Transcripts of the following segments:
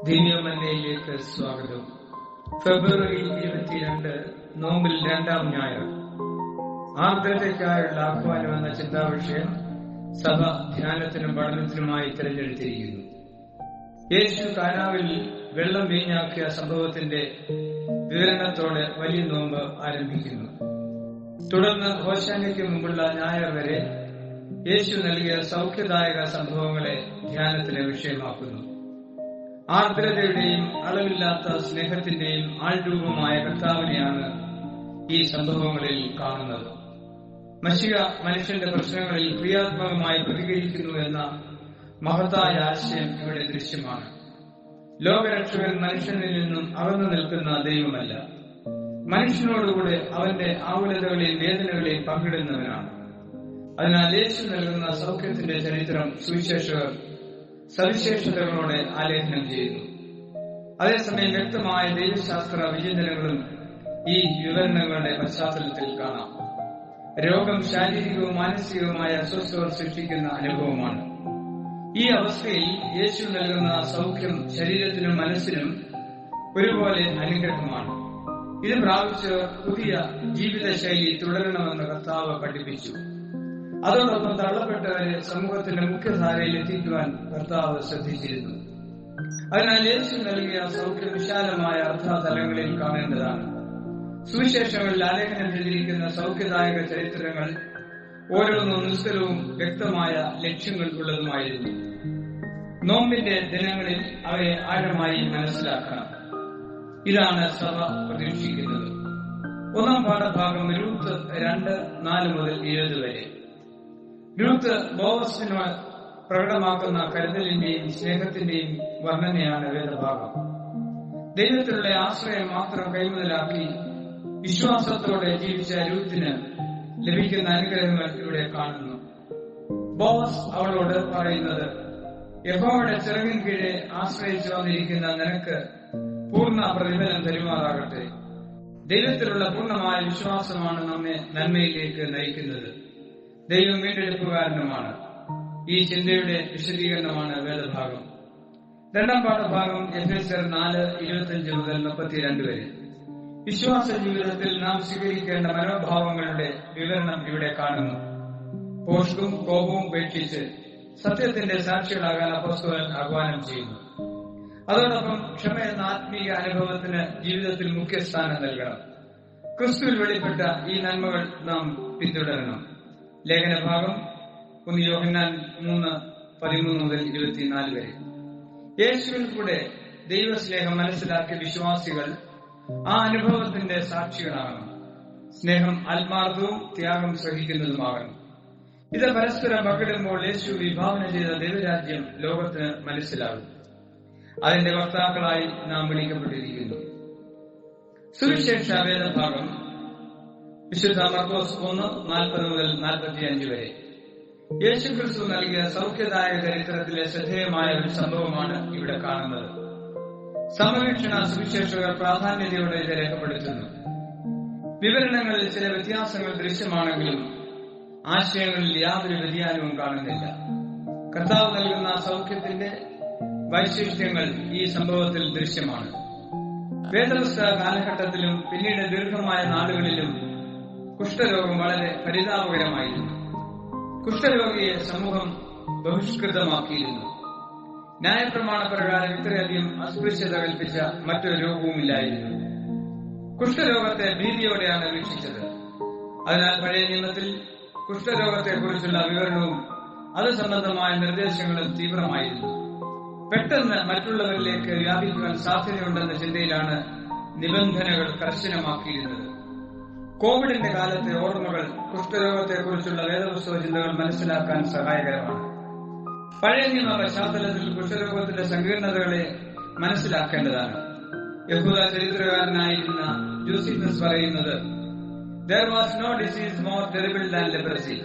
ദിവ്യമന്നയിലേക്ക് സ്വാഗതം. ഫെബ്രുവരി 22 നോമ്പിൽ 2-ാം ഞായർ. ആർദ്രതയ്ക്കായുള്ള ആഹ്വാനം എന്ന ചിന്താവിഷയം സഭ ധ്യാനത്തിനും പഠനത്തിനുമായി തിരഞ്ഞെടുത്തിരിക്കുന്നു. യേശു കാനാവിൽ വെള്ളം വീഞ്ഞാക്കിയ സംഭവത്തിന്റെ വിവരണത്തോടെ വലിയ നോമ്പ് ആരംഭിക്കുന്നു. തുടർന്ന് ഹോശാനയ്ക്ക് മുമ്പുള്ള ഞായർ വരെ യേശു നൽകിയ സൗഖ്യദായക സംഭവങ്ങളെ ധ്യാനത്തിന് വിഷയമാക്കുന്നു. ആർദ്രതയുടെയും അളവില്ലാത്ത സ്നേഹത്തിന്റെയും ആൾരൂപമായ കർത്താവിനെയാണ് ഈ സംഭവങ്ങളിൽ കാണുന്നത്. മശിഹ മനുഷ്യന്റെ പ്രശ്നങ്ങളിൽ ക്രിയാത്മകമായി പ്രതികരിക്കുന്നു എന്ന മഹത്തായ ആശയം ഇവിടെ ദൃശ്യമാണ്. ലോകരക്ഷകൻ മനുഷ്യനിൽ നിന്നും അകന്നു നിൽക്കുന്ന ദൈവമല്ല, മനുഷ്യനോടുകൂടെ അവന്റെ ആകുലതകളെയും വേദനകളെയും പങ്കിടുന്നവനാണ്. അതിനാൽ യേശു നൽകുന്ന സൗഖ്യത്തിന്റെ ചരിത്രം സുവിശേഷകർ സവിശേഷതകളോടെ ആലേഖനം ചെയ്യുന്നു. അതേസമയം വ്യക്തമായ ദൈവശാസ്ത്ര വിചിന്തനങ്ങളും ഈ വിവരണങ്ങളുടെ പശ്ചാത്തലത്തിൽ കാണാം. രോഗം ശാരീരികവും മാനസികവുമായ അസ്വസ്ഥത സൃഷ്ടിക്കുന്ന അനുഭവമാണ്. ഈ അവസ്ഥയിൽ യേശു നൽകുന്ന സൗഖ്യം ശരീരത്തിനും മനസ്സിനും ഒരുപോലെ അനുഗ്രഹമാണ്. ഇത് പ്രാപിച്ച് പുതിയ ജീവിതശൈലി തുടരണമെന്ന് കർത്താവ് പഠിപ്പിച്ചു. അതോടൊപ്പം തള്ളപ്പെട്ടവരെ സമൂഹത്തിന്റെ മുഖ്യധാരയിൽ എത്തിക്കുവാൻ കർത്താവ് ശ്രദ്ധിച്ചിരുന്നു. അതിനാൽ യേശു നൽകിയ സൗഖ്യം വിശാലമായ അർത്ഥതലങ്ങളിൽ കാണേണ്ടതാണ്. സുവിശേഷങ്ങളിൽ ആലേഖനം ചെയ്തിരിക്കുന്ന സൗഖ്യദായക ചരിത്രങ്ങൾ ഓരോന്നും നിസ്തരവും വ്യക്തമായ ലക്ഷ്യങ്ങൾ ഉള്ളതുമായിരുന്നു. നോമ്പിന്റെ ദിനങ്ങളിൽ അവയെ ആഴമായി മനസ്സിലാക്കണം. ഇതാണ് സഭ പ്രതീക്ഷിക്കുന്നത്. 1-ാം പാഠഭാഗം രൂത്ത് 2:4 മുതൽ 7 വരെ. രൂത്ത് ബോവസിന് പ്രകടമാക്കുന്ന കരുതലിന്റെയും സ്നേഹത്തിന്റെയും വർണ്ണനയാണ് വേദഭാഗം. ദൈവത്തിലുള്ള ആശ്രയം മാത്രം കൈമുതലാക്കി വിശ്വാസത്തോടെ ജീവിച്ച രൂത്തിന് ലഭിക്കുന്ന അനുഗ്രഹങ്ങൾ ഇവിടെ കാണുന്നു. ബോവസ് അവളോട് പറയുന്നത്, യഹോവയുടെ ചിറകിൻ കീഴെ ആശ്രയിച്ചു വന്നിരിക്കുന്ന നിനക്ക് പൂർണ്ണ പ്രതിഫലം തരുമാറാകട്ടെ. ദൈവത്തിലുള്ള പൂർണ്ണമായ വിശ്വാസമാണ് നമ്മെ നന്മയിലേക്ക് നയിക്കുന്നത്. ദൈവം വീണ്ടെടുപ്പുകാരനുമാണ്. ഈ ചിന്തയുടെ വിശദീകരണമാണ് വേദഭാഗം. 2-ാം പാഠഭാഗം എഫേസ്യർ 4:25 മുതൽ 32 വരെ. വിശ്വാസ ജീവിതത്തിൽ നാം സ്വീകരിക്കേണ്ട മനോഭാവങ്ങളുടെ വിവരണം ഇവിടെ കാണുന്നു. പോഷ്കും കോപവും ഉപേക്ഷിച്ച് സത്യത്തിന്റെ സാക്ഷികളാകാൻ അപ്പോസ്തലൻ ആഹ്വാനം ചെയ്യുന്നു. അതോടൊപ്പം ക്ഷമ എന്ന ആത്മീയ അനുഭവത്തിന് ജീവിതത്തിൽ മുഖ്യസ്ഥാനം നൽകണം. ക്രിസ്തുവിൽ വെളിപ്പെട്ട ഈ നന്മകൾ നാം പിന്തുടരണം. ലേഖനഭാഗം 1 യോഹന്നാൻ 3:13 മുതൽ 24 വരെ. യേശുവിൽ കൂടെ ദൈവസ്നേഹം മനസ്സിലാക്കിയ വിശ്വാസികൾ ആ അനുഭവത്തിന്റെ സാക്ഷികളാകണം. സ്നേഹം ആത്മാർത്ഥവും ത്യാഗം സഹിക്കുന്നതുമാകണം. ഇത് പരസ്പരം പങ്കിടുമ്പോൾ യേശു വിഭാവന ചെയ്ത ദൈവരാജ്യം ലോകത്തിന് മനസ്സിലാകും. അതിന്റെ വക്താക്കളായി നാം വിളിക്കപ്പെട്ടിരിക്കുന്നു. സുവിശേഷ വേദഭാഗം വിശുദ്ധ മർക്കോസ് 1:40 മുതൽ 45 വരെ. യേശു ക്രിസ്തു നൽകിയ സൗഖ്യദായക ചരിത്രത്തിലെ ശ്രദ്ധേയമായ ഒരു സംഭവമാണ് ഇവിടെ കാണുന്നത്. സമവീക്ഷണ സുവിശേഷകർ പ്രാധാന്യതയോടെ ഇത് രേഖപ്പെടുത്തുന്നു. വിവരണങ്ങളിൽ ചില വ്യത്യാസങ്ങൾ ദൃശ്യമാണെങ്കിലും ആശയങ്ങളിൽ യാതൊരു വ്യതിയാനവും കാണുന്നില്ല. കർത്താവ് നൽകുന്ന സൗഖ്യത്തിന്റെ വൈശിഷ്ട്യങ്ങൾ ഈ സംഭവത്തിൽ ദൃശ്യമാണ്. വേദപുസ്തക കാലഘട്ടത്തിലും പിന്നീട് ദീർഘമായ നാളുകളിലും കുഷ്ഠരോഗം വളരെ പരിതാപകരമായിരുന്നു. കുഷ്ഠരോഗിയെ സമൂഹം ബഹിഷ്കൃതമാക്കിയിരുന്നു. ന്യായപ്രമാണ പ്രകാരം ഇത്രയധികം അസ്പൃശ്യത കൽപ്പിച്ച മറ്റൊരു രോഗവുമില്ലായിരുന്നു. കുഷ്ഠരോഗത്തെ ഭീതിയോടെയാണ് വീക്ഷിച്ചത്. അതിനാൽ പഴയ നിയമത്തിൽ കുഷ്ഠരോഗത്തെക്കുറിച്ചുള്ള വിവരണവും അത് സംബന്ധമായ നിർദ്ദേശങ്ങളും തീവ്രമായിരുന്നു. പെട്ടെന്ന് മറ്റുള്ളവരിലേക്ക് വ്യാപിക്കുവാൻ സാധ്യതയുണ്ടെന്ന ചിന്തയിലാണ് നിബന്ധനകൾ കർശനമാക്കിയിരുന്നത്. കോവിഡിന്റെ കാലത്തെ ഓർമ്മകൾ കുഷ്ഠരോഗത്തെക്കുറിച്ചുള്ള വേദപുസ്തക ചിന്തകൾ മനസ്സിലാക്കാൻ സഹായകരമാണ്. പഴയ നിയമ പശ്ചാത്തലത്തിൽ കുഷ്ഠരോഗത്തിന്റെ സങ്കീർണതകളെ മനസ്സിലാക്കേണ്ടതാണ്. യഹൂദ ചരിത്രകാരനായിരുന്ന ജോസിഫസ് പറയുന്നത്, "There was no disease more terrible than leprosy.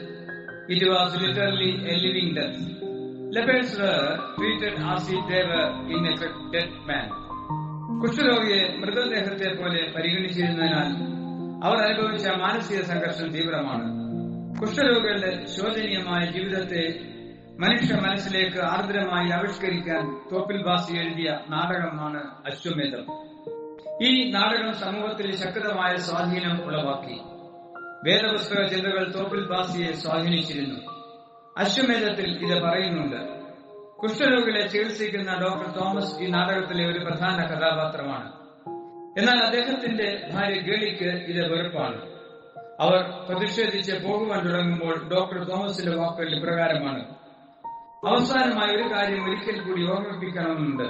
It was literally a living death. Lepers were treated as if they were in effect dead man." കുഷ്ഠരോഗിയെ മൃതദേഹത്തെ പോലെ പരിഗണിച്ചിരുന്നതിനാൽ അവർ അനുഭവിച്ച മാനസിക സംഘർഷം തീവ്രമാണ്. കുഷ്ഠരോഗികളുടെ ശോചനീയമായ ജീവിതത്തെ മനുഷ്യ മനസ്സിലേക്ക് ആർദ്രമായി ആവിഷ്കരിക്കാൻ തോപ്പിൽ ഭാസി എഴുതിയ നാടകമാണ് അശ്വമേധം. ഈ നാടകം സമൂഹത്തിൽ ശക്തമായ സ്വാധീനം ഉളവാക്കി. വേദപുസ്തക ചിന്തകൾ തോപ്പിൽ ഭാസിയെ സ്വാധീനിച്ചിരുന്നു. അശ്വമേധത്തിൽ ഇത് പറയുന്നുണ്ട്. കുഷ്ഠരോഗികളെ ചികിത്സിക്കുന്ന ഡോക്ടർ തോമസ് ഈ നാടകത്തിലെ ഒരു പ്രധാന കഥാപാത്രമാണ്. എന്നാൽ അദ്ദേഹത്തിന്റെ ഭാര്യ ഗേളിക്ക് ഇത് വെറുപ്പാണ്. അവർ പ്രതിഷേധിച്ച് പോകുവാൻ തുടങ്ങുമ്പോൾ ഡോക്ടർ തോമസിന്റെ വാക്കുകൾ ഇപ്രകാരമാണ്: അവസാനമായ ഒരു കാര്യം ഒരിക്കൽ കൂടി ഓർമ്മിപ്പിക്കണമെന്നുണ്ട്.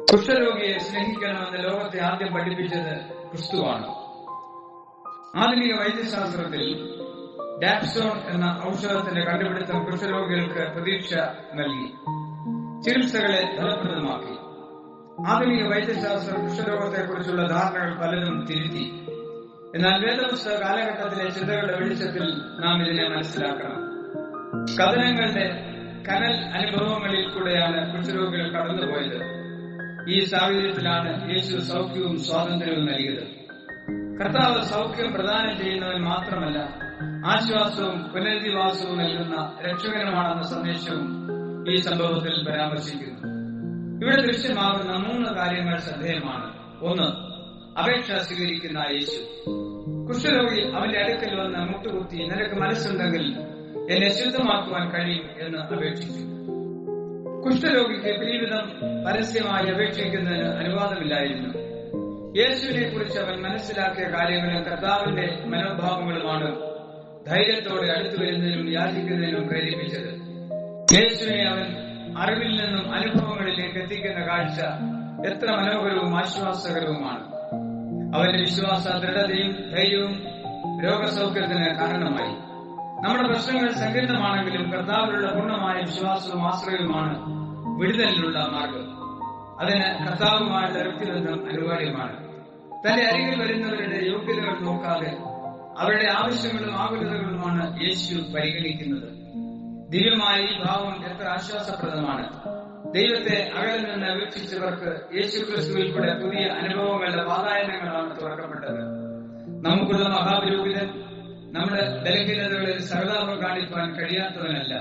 കുഷ്ഠരോഗിയെ സ്നേഹിക്കണമെന്ന് ലോകത്തെ ആദ്യം പഠിപ്പിച്ചത് ക്രിസ്തുവാണ്. ആധുനിക വൈദ്യശാസ്ത്രത്തിൽ ഡാപ്സോൺ എന്ന ഔഷധത്തിന്റെ കണ്ടുപിടുത്തം കുഷ്ഠരോഗികൾക്ക് പ്രതീക്ഷ നൽകി, ചികിത്സകളെ ഫലപ്രദമാക്കി. ആധുനിക വൈദ്യശാസ്ത്രം കുഷ്ഠരോഗത്തെക്കുറിച്ചുള്ള ധാരണകൾ പലരും തിരുത്തി. എന്നാൽ വേദപുസ്തക കാലഘട്ടത്തിലെ ചിന്തകളുടെ വെളിച്ചത്തിൽ നാം ഇതിനെ മനസ്സിലാക്കണം. കഥനങ്ങളുടെ കനൽ അനുഭവങ്ങളിൽ കൂടെയാണ് കുഷ്ഠരോഗികൾ കടന്നുപോയത്. ഈ സാഹചര്യത്തിലാണ് യേശു സൗഖ്യവും സ്വാതന്ത്ര്യവും നൽകിയത്. കർത്താവ് സൗഖ്യം പ്രദാനം ചെയ്യുന്നവൻ മാത്രമല്ല, ആശ്വാസവും പുനരധിവാസവും നൽകുന്ന രക്ഷകനുമാണെന്ന സന്ദേശവും ഈ സംഭവത്തിൽ പരാമർശിക്കുന്നു. ഇവിടെ ദൃശ്യമാകുന്ന 3 കാര്യങ്ങൾ ശ്രദ്ധേയമാണ്. 1. അപേക്ഷ സ്വീകരിക്കുന്ന യേശു. കുഷ്ഠരോഗി അവന്റെ അടുക്കൽ വന്ന് മുട്ടുകുത്തി, നിനക്ക് മനസ്സുണ്ടെങ്കിൽ എന്നെ ശുദ്ധമാക്കുവാൻ കഴിയും എന്ന് അപേക്ഷിച്ചു. കുഷ്ഠരോഗിക്ക് പിരിവിധം പരസ്യമായി അപേക്ഷിക്കുന്നതിന് അനുവാദമില്ലായിരുന്നു. യേശുവിനെ കുറിച്ച് അവൻ മനസ്സിലാക്കിയ കാര്യങ്ങളും കർത്താവിന്റെ മനോഭാവങ്ങളുമാണ് ധൈര്യത്തോടെ അടുത്തു വരുന്നതിനും യാചിക്കുന്നതിനും പ്രേരിപ്പിച്ചത്. യേശുവിനെ അവൻ അറിവിൽ നിന്നും അനുഭവങ്ങളിലേക്ക് എത്തിക്കുന്ന കാഴ്ച എത്ര മനോഹരവും ആശ്വാസകരവുമാണ്. അവന്റെ വിശ്വാസ ദൃഢതയും ധൈര്യവും രോഗസൗഖ്യത്തിന് കാരണമായി. നമ്മുടെ പ്രശ്നങ്ങൾ സങ്കീർണമാണെങ്കിലും കർത്താവിലുള്ള പൂർണ്ണമായ വിശ്വാസവും ആശ്രയവുമാണ് വിടുതലിനുള്ള മാർഗം. അതിന് കർത്താവുമായുള്ള വ്യക്തിബന്ധം അനിവാര്യമാണ്. തന്റെ അരികിൽ വരുന്നവരുടെ യോഗ്യതകൾ നോക്കാതെ അവരുടെ ആവശ്യങ്ങളും ആകുലതകളുമാണ് യേശു പരിഗണിക്കുന്നത്. ദിവ്യമായ ഈ ഭാവം എത്ര ആശ്വാസപ്രദമാണ്. ദൈവത്തെ അകലിൽ നിന്ന് വീക്ഷിച്ചവർക്ക് യേശു ക്രിസ്തുവിൽ കൂടെ പുതിയ അനുഭവങ്ങളുടെ വാതായനങ്ങളാണ് തുറക്കപ്പെട്ടത്. നമുക്കുള്ള മഹാപുരോഹിതൻ നമ്മുടെ ബലഹീനതകളിൽ സഹതാപം കാണിക്കാൻ കഴിയാത്തവനല്ല.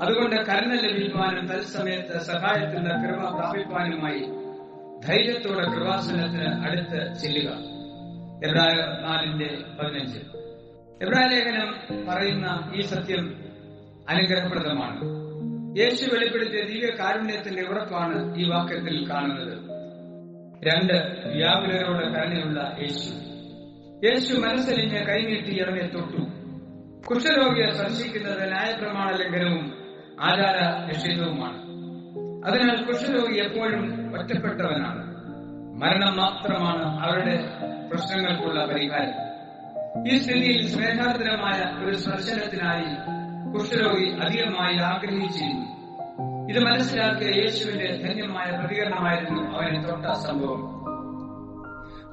അതുകൊണ്ട് കരുണ ലഭിക്കുവാനും തത്സമയത്ത് സഹായത്തിന്റെ കൃപ പ്രാപിപ്പാനുമായി ധൈര്യത്തോടെ കൃപാസനത്തിന് അടുത്ത് ചെല്ലുക. എബ്രായർ 4:15. എബ്രായ ലേഖനം പറയുന്ന ഈ സത്യം അനുഗ്രഹപ്രദമാണ്. യേശു വെളിപ്പെടുത്തിയ ദിവ്യ കാരുണ്യത്തിന്റെ ഉറപ്പാണ് ഈ വാക്യത്തിൽ കാണുന്നത്. 2. വ്യാകുലരോട് കരുണയുള്ള യേശു. യേശു മനസ്സലിഞ്ഞ് കൈനീട്ടി അവനെ തൊട്ടു. കുഷ്ഠരോഗിയെ സ്പർശിക്കുന്നത് ന്യായപ്രമാണ ലംഘനവും ആചാര നിഷേധവുമാണ്. അതിനാൽ കുഷ്ഠരോഗി എപ്പോഴും ഒറ്റപ്പെട്ടവനാണ്. മരണം മാത്രമാണ് അവരുടെ പ്രശ്നങ്ങൾക്കുള്ള പരിഹാരം. ഈ സ്ഥിതിയിൽ സ്നേഹാർദ്രമായ ഒരു സ്പർശനത്തിനായി കുഷ്ഠരോഗി അധികമായി ആഗ്രഹിച്ചിരുന്നു. ഇത് മനസ്സിലാക്കിയ യേശുവിന്റെ ധന്യമായ പ്രതികരണമായിരുന്നു അവനെ തൊട്ട സംഭവം.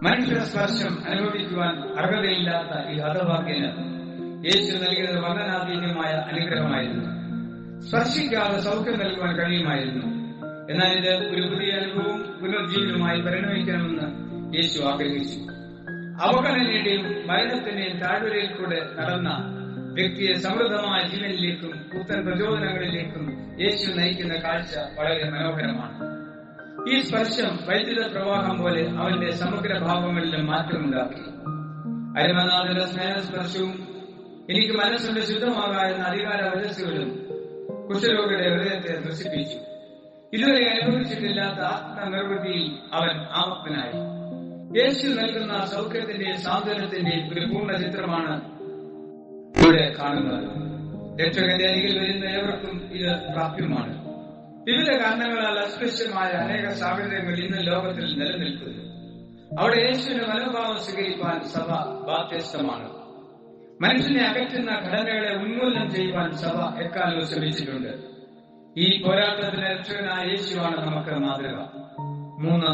മനുഷ്യ സ്പർശം അനുഭവിക്കുവാൻ അർഹതയില്ലാത്ത ഈ ഹതഭാഗ്യന് യേശു നൽകിയത് വർണ്ണനാതീതമായ അനുഗ്രഹമായിരുന്നു. സ്പർശിക്കാതെ സൗഖ്യം നൽകുവാൻ കഴിയുമായിരുന്നു. എന്നാൽ ഇത് ഒരു പുതിയ അനുഭവവും പുനർജീവനുമായി പരിണമിക്കണമെന്ന് യേശു ആഗ്രഹിച്ചു. അവഗണനയുടെയും മരണത്തിന്റെയും താഴ്വരയിൽ കൂടെ നടന്ന വ്യക്തിയെ സമൃദ്ധമായ ജീവനിലേക്കും പുത്തൻ പ്രചോദനങ്ങളിലേക്കും യേശു നയിക്കുന്ന കാഴ്ച വളരെ മനോഹരമാണ്. ഈ സ്പർശം വൈദ്യുത പ്രവാഹം പോലെ അവന്റെ സമഗ്ര ഭാവങ്ങളിലും മാറ്റമുണ്ടാക്കി. അരുമനാഥന്റെ സ്നേഹസ്പർശവും എനിക്ക് മനസ്സുകൊണ്ട് ശുദ്ധമാകാ എന്ന അധികാര വചസ്സുകളും കുഷ്ഠരോഗിയുടെ ഹൃദയത്തെ ത്രസിപ്പിച്ചു. ഇതുവരെ അനുഭവിച്ചിട്ടില്ലാത്ത ആത്മനിർവൃത്തിയിൽ അവൻ ആമഗ്നായി. യേശു നൽകുന്ന സൗഖ്യത്തിന്റെയും സാന്ത്വനത്തിന്റെയും ഒരു പൂർണ്ണ ചിത്രമാണ് ഇവിടെ കാണുന്നത്. രക്ഷകന്റെ അരികിൽ വരുന്ന ഏവർക്കും ഇത് പ്രാപ്യമാണ്. വിവിധ കാരണങ്ങളാൽ അസ്പൃശ്യമായ അനേക സാഹചര്യങ്ങൾ ഇന്ന് ലോകത്തിൽ നിലനിൽക്കുന്നു. അവിടെ യേശുവിന്റെ മനോഭാവം സ്വീകരിക്കാൻ സഭ ബാധ്യസ്ഥമാണ്. മനുഷ്യനെ അകറ്റുന്ന ഘടനകളെ ഉന്മൂലനം ചെയ്യുവാൻ സഭ എക്കാലവും ശ്രമിച്ചിട്ടുണ്ട്. ഈ പോരാട്ടത്തിന് രക്ഷകനായ യേശുവാണ് നമുക്ക് മാതൃക. 3.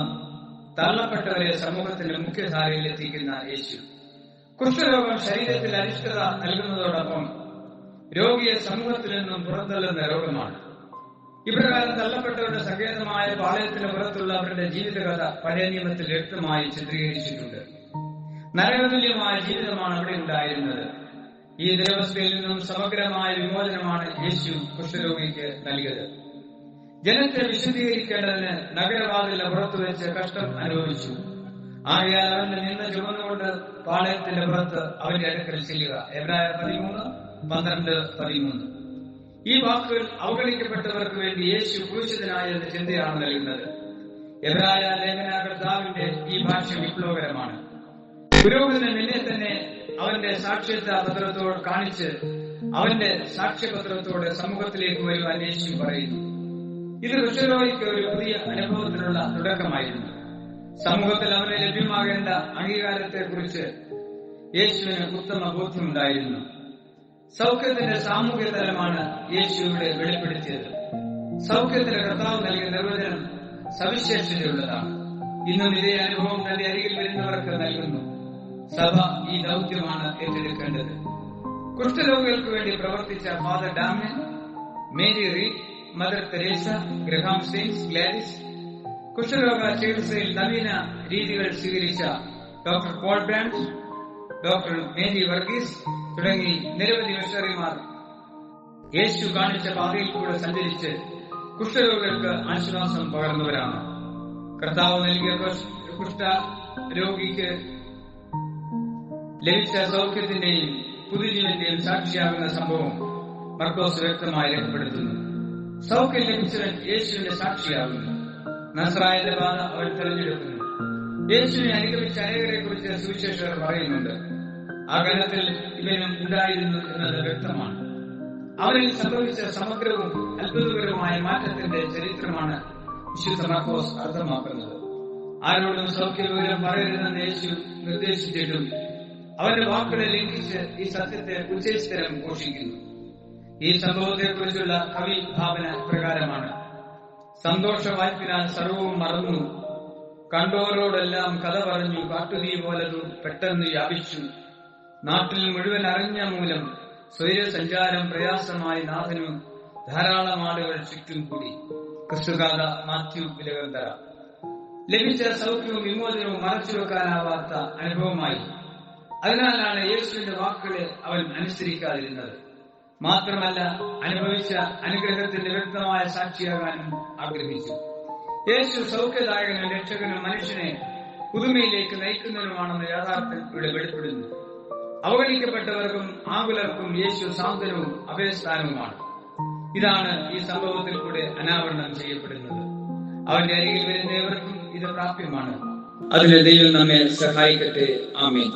തള്ളപ്പെട്ടവരെ സമൂഹത്തിന്റെ മുഖ്യധാരയിൽ എത്തിക്കുന്ന യേശു. കുഷ്ഠരോഗം ശരീരത്തിൽ അരിഷ്ടത നൽകുന്നതോടൊപ്പം രോഗിയെ സമൂഹത്തിൽ നിന്നും പുറന്തള്ളുന്ന രോഗമാണ്. ഇപ്രകാരം തള്ളപ്പെട്ടവരുടെ സങ്കേതമായ പാളയത്തിന് പുറത്തുള്ള അവരുടെ ജീവിതകഥ പഴയ നിയമത്തിൽ വ്യക്തമായി ചിത്രീകരിച്ചിട്ടുണ്ട്. നരകതുല്യമായ ജീവിതമാണ് അവിടെ ഉണ്ടായിരുന്നത്. ഈ ദുരവസ്ഥയിൽ നിന്നും സമഗ്രമായ വിമോചനമാണ് യേശു കുഷ്ഠരോഗിക്ക് നൽകിയത്. ജനത്തെ വിശുദ്ധീകരിക്കേണ്ടതിന് നഗരവാതിലിന് പുറത്തു വെച്ച് കഷ്ടം അനുഭവിച്ചു. ആകയാൽ അവന്റെ നിന്ന ചുമന്നുകൊണ്ട് പാളയത്തിന്റെ പുറത്ത് അവന്റെ അടുക്കൽ ചെല്ലുക. എബ്രായർ 13:12-13. ഈ വാക്കുകൾ അവഗണിക്കപ്പെട്ടവർക്ക് വേണ്ടി യേശു ക്രൂശിതനായ എന്ന ചിന്തയാണ് നൽകുന്നത്. എബ്രായ ലേഖനകർത്താവിന്റെ ഈ ഭാഷ്യം വിപ്ലവകരമാണ്. പുരോഹിതൻ നിന്നെ തന്നെ അവന്റെ സാക്ഷ്യപത്രത്തോട് കാണിച്ച് അവന്റെ സാക്ഷ്യപത്രത്തോടെ സമൂഹത്തിലേക്ക് വരുവാൻ യേശു പറയുന്നു. ഇത് കുഷ്ഠരോഗിക്ക് ഒരു പുതിയ അനുഭവത്തിനുള്ള തുടക്കമായിരുന്നു. സമൂഹത്തിൽ അവന് ലഭ്യമാകേണ്ട അംഗീകാരത്തെക്കുറിച്ച് യേശുവിന് ഉത്തമ ബോധ്യമുണ്ടായിരുന്നു. സൗഖ്യത്തിന്റെ സാമൂഹ്യ തലമാണ് യേശു ഇവിടെ വെളിപ്പെടുത്തിയത്. സൗഖ്യത്തിന് കർത്താവ് നൽകിയ നിർവചനം സവിശേഷതയുള്ളതാണ്. ഇന്നും ഇതേ അനുഭവം തന്റെ അരികിൽ വരുന്നവർക്ക് നൽകുന്നു. സഭ ഈ ദൗത്യമാണ് ഏറ്റെടുക്കേണ്ടത്. കുഷ്ഠരോഗികൾക്ക് വേണ്ടി പ്രവർത്തിച്ച father Damien, Mary Reid, mother Teresa, Graham Staines, Gladys, കുഷ്ഠരോഗ ചികിത്സയിൽ നവീന രീതികൾ സ്വീകരിച്ച doctor Paul Brand, doctor Mary Varghese തുടങ്ങി നിരവധി മിഷണറിമാർ യേശു കാണിച്ച പാതയിൽ കൂടെ സഞ്ചരിച്ച് കുഷ്ഠരോഗികൾക്ക് ആശ്വാസം പകർന്നവരാണ്. കർത്താവ് നൽകിയ കുഷ്ഠരോഗിക്ക് ലഭിച്ച സൗഖ്യത്തിന്റെയും പുതുജീവന്റെയും സാക്ഷിയാകുന്ന സംഭവം മർക്കോസ് വ്യക്തമായി രേഖപ്പെടുത്തുന്നു. സൗഖ്യം ലഭിച്ചവൻ യേശുവിന്റെ സാക്ഷിയാകുന്നു. നസ്രായന്റെ പാത അവൻ തെരഞ്ഞെടുക്കുന്നു. യേശുവിനെ അനുഗമിച്ച അനേകരെ കുറിച്ച് സുവിശേഷകർ പറയുന്നുണ്ട്. ആ ഗണത്തിൽ ഇവനും ഉണ്ടായിരുന്നു എന്നത് വ്യക്തമാണ്. അവരിൽ സംഭവിച്ച സമഗ്രവും അത്ഭുതകരവുമായ മാറ്റത്തിന്റെ ചരിത്രമാണ് വിശുദ്ധ മർക്കോസ് അർത്ഥമാക്കുന്നത്. ആരോടും സൗഖ്യവിവരം പറയരുതെന്ന് യേശു നിർദ്ദേശിച്ചിട്ടും അവരുടെ വാക്കുകളെ ലംഘിച്ച് ഈ സത്യത്തെ ഉച്ചസ്ഥിരം ഘോഷിക്കുന്നു. ഈ സംഭവത്തെക്കുറിച്ചുള്ള കവി ഭാവന പ്രകാരമാണ്: സന്തോഷ വായ്പിനാൽ സർവവും മറന്നു, കണ്ടോരോടെല്ലാം കഥ പറഞ്ഞു, കാട്ടുതീ പോലതു പെട്ടെന്ന് വ്യാപിച്ചു, നാട്ടിൽ മുഴുവൻ അറിഞ്ഞ മൂലം സ്വൈരസഞ്ചാരം പ്രയാസമായി നാഥനും ധാരാളം ആളുകൾ ചുറ്റും കൂടി. ക്രിസ്തുഗാഥ, മാത്യു വിലകന്തര. ലഭിച്ച സൗഖ്യവും വിമോചനവും മറച്ചുവെക്കാനാവാത്ത അനുഭവമായി. അതിനാലാണ് യേശുവിന്റെ വാക്കുകളെ അവൻ അനുസരിക്കാതിരുന്നത്. മാത്രമല്ല, അനുഭവിച്ച അനുഗ്രഹത്തിന്റെ വ്യക്തമായ സാക്ഷിയാകാനും ആഗ്രഹിച്ചു. യേശു സൗഖ്യദായകനും രക്ഷകനും മനുഷ്യനെ പുതുമയിലേക്ക് നയിക്കുന്നതിനുമാണെന്ന് യാഥാർത്ഥ്യം ഇവിടെ വെളിപ്പെടുന്നു. അവഗണിക്കപ്പെട്ടവർക്കും ആകുലർക്കും യേശു സാന്ത്വനവും അഭയസ്ഥാനവുമാണ്. ഇതാണ് ഈ സംഭവത്തിൽ കൂടെ അനാവരണം ചെയ്യപ്പെടുന്നത്. അവന്റെ അരികിൽ വരുന്നവർക്കും ഇത് പ്രാപ്യമാണ്. അതിന് ദൈവം നമ്മെ സഹായിക്കട്ടെ. ആമേൻ.